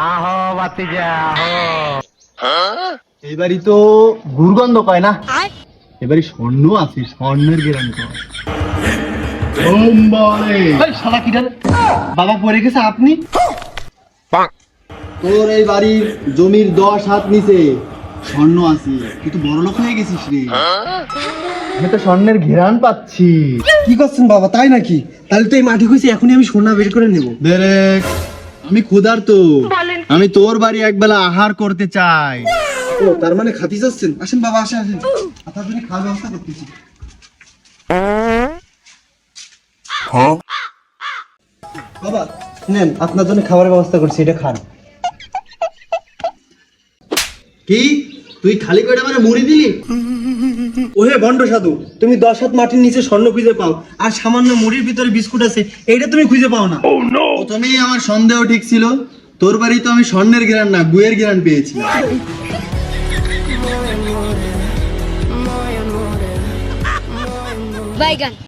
আহো বাতিজা আহো। এবারই তো দুর্গন্ধ পায় না, এবারই স্বর্ণ আছে, স্বর্ণের গ্যারান্টি। শালা কি রে? বাবা পড়ে গেছে আপনি? তোর এই বাড়ির জমির 10 হাত নিচে স্বর্ণ আছে, তুই তো বড় লোক হয়ে গেছিস রে। আমি তো স্বর্ণের ঘেরান পাচ্ছি। কি করছেন বাবা, তাই নাকি? তাহলে তো এই মাটি খুঁজে এখনই আমি সোনা বের করে নেব। দেখ, আমি ক্ষুধার্ত, আমি তোর বাড়ি একবেলা আহার করতে চাই। ও তার মানে খাতি যাচ্ছেন? আসেন বাবা, আসেন আসেন, আপনার জন্য খাওয়ার ব্যবস্থা করতেছি। বাবা নেন, আপনার জন্য খাবারের ব্যবস্থা করছি, এটা খান। কি তুই খালি পেটে মানে মুড়ি দিলি? ওহে ভণ্ড সাধু, তুমি 10 হাত মাটির নিচে স্বর্ণ খুঁজে পাও, আর সামান্য মুড়ির ভিতরে বিস্কুট আছে, এইটা তুমি খুঁজে পাও না। প্রথমেই আমার সন্দেহ ঠিক ছিল, তোর বাড়ি তো আমি স্বর্ণের ঘেরান না গুয়ের ঘেরান পেয়েছি। Baigan.